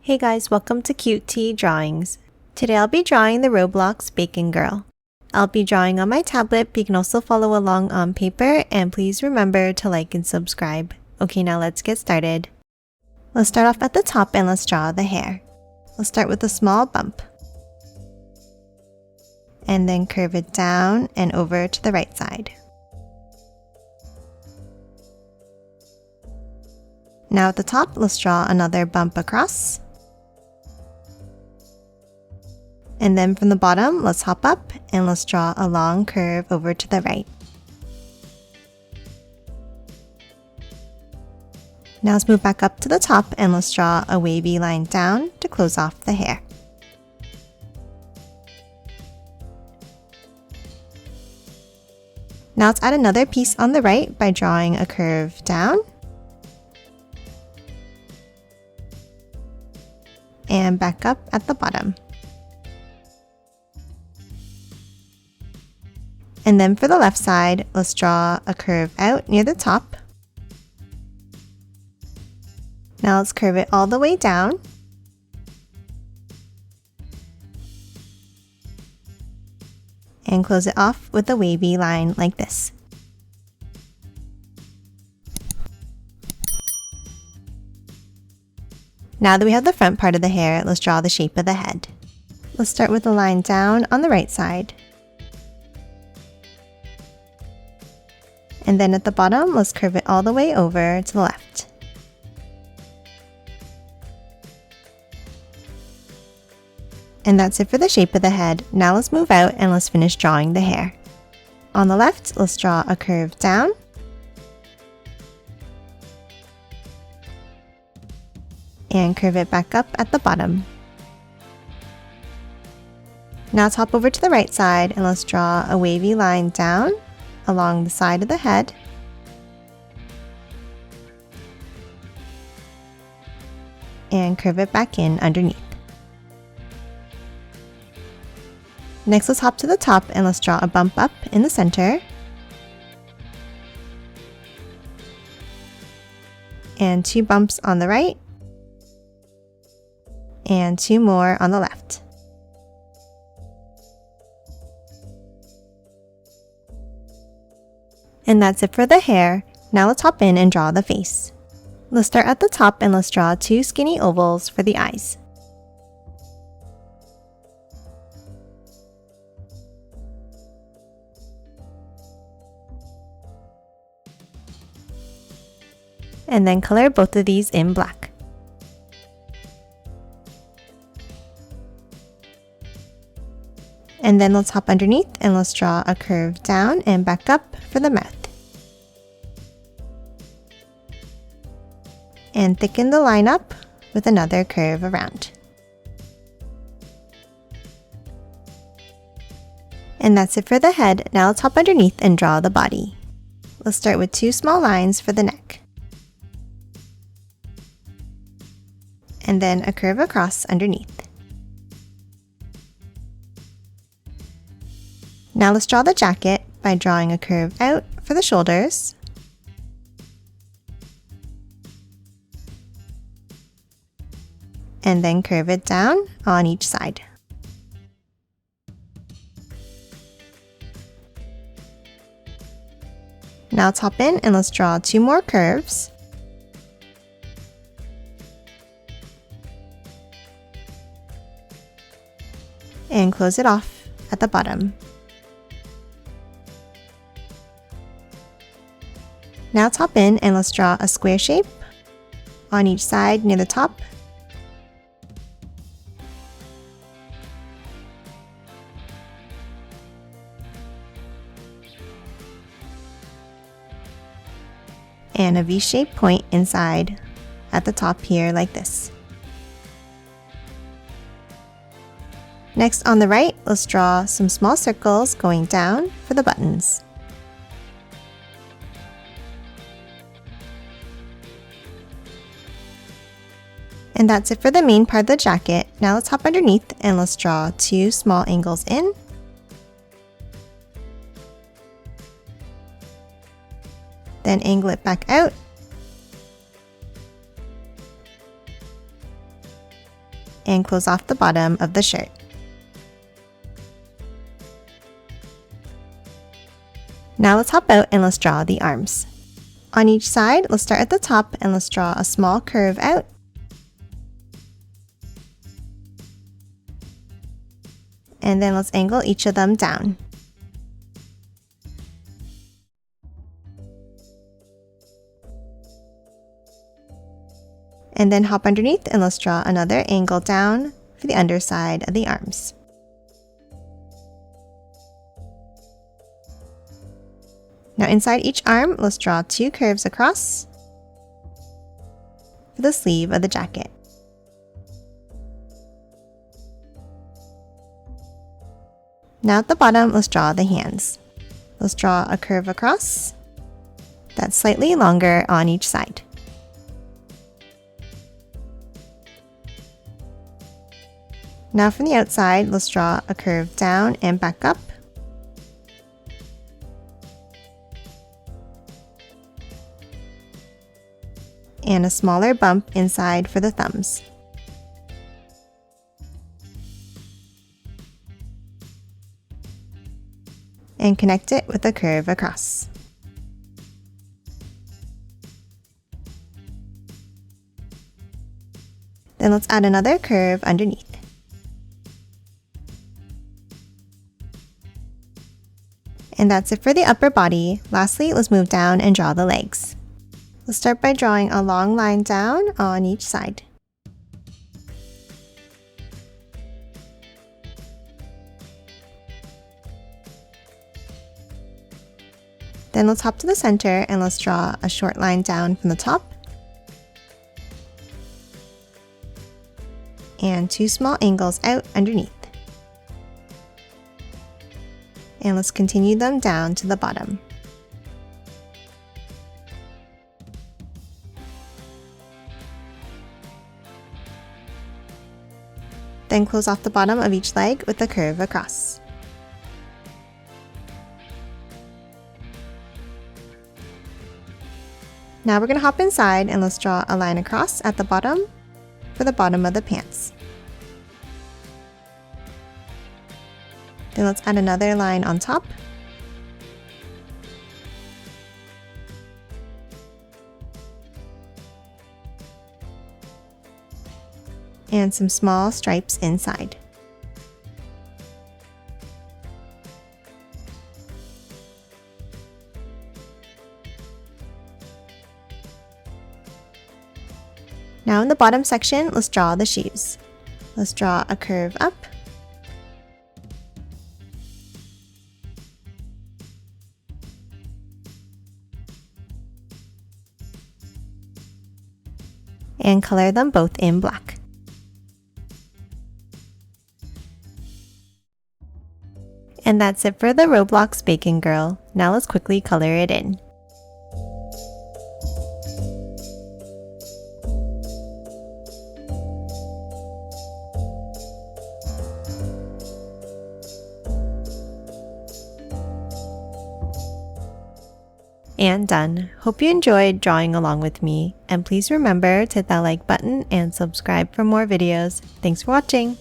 Hey guys, welcome to Cute Tea Drawings. Today I'll be drawing the Roblox Bacon Girl. I'll be drawing on my tablet, but you can also follow along on paper, and please remember to like and subscribe. Okay, now let's get started. Let's start off at the top and let's draw the hair. Let's start with a small bump. And then curve it down and over to the right side. Now at the top, let's draw another bump across. And then from the bottom, let's hop up and let's draw a long curve over to the right. Now let's move back up to the top and let's draw a wavy line down to close off the hair. Now let's add another piece on the right by drawing a curve down and back up at the bottom. And then for the left side, let's draw a curve out near the top. Now let's curve it all the way down. And close it off with a wavy line like this. Now that we have the front part of the hair, let's draw the shape of the head. Let's start with a line down on the right side. And then at the bottom, let's curve it all the way over to the left. And that's it for the shape of the head. Now let's move out and let's finish drawing the hair. On the left, let's draw a curve down. And curve it back up at the bottom. Now let's hop over to the right side and let's draw a wavy line down along the side of the head. And curve it back in underneath. Next, let's hop to the top and let's draw a bump up in the center. And 2 bumps on the right. And 2 more on the left. And that's it for the hair. Now let's hop in and draw the face. Let's start at the top and let's draw 2 skinny ovals for the eyes. And then color both of these in black. And then let's hop underneath and let's draw a curve down and back up for the mouth. And thicken the line up with another curve around. And that's it for the head. Now let's hop underneath and draw the body. Let's start with 2 small lines for the neck. And then a curve across underneath. Now let's draw the jacket by drawing a curve out for the shoulders. And then curve it down on each side. Now let's hop in and let's draw 2 more curves. And close it off at the bottom. Now let's hop in and let's draw a square shape on each side near the top. And a V-shaped point inside at the top here like this. Next on the right, let's draw some small circles going down for the buttons. And that's it for the main part of the jacket. Now let's hop underneath and let's draw 2 small angles in. Then angle it back out and close off the bottom of the shirt. Now let's hop out and let's draw the arms. On each side, let's start at the top and let's draw a small curve out. And then let's angle each of them down. And then hop underneath and let's draw another angle down for the underside of the arms. Now inside each arm, let's draw 2 curves across for the sleeve of the jacket. Now at the bottom, let's draw the hands. Let's draw a curve across that's slightly longer on each side. Now from the outside, let's draw a curve down and back up. And a smaller bump inside for the thumbs. And connect it with a curve across. Then let's add another curve underneath. And that's it for the upper body. Lastly, let's move down and draw the legs. Let's start by drawing a long line down on each side. Then let's hop to the center and let's draw a short line down from the top. And 2 small angles out underneath. And let's continue them down to the bottom. Then close off the bottom of each leg with a curve across. Now we're going to hop inside and let's draw a line across at the bottom for the bottom of the pants. Then let's add another line on top. And some small stripes inside. Now in the bottom section, let's draw the shoes. Let's draw a curve up. And color them both in black. And that's it for the Roblox Bacon Girl. Now let's quickly color it in. And done. Hope you enjoyed drawing along with me, and please remember to hit that like button and subscribe for more videos. Thanks for watching!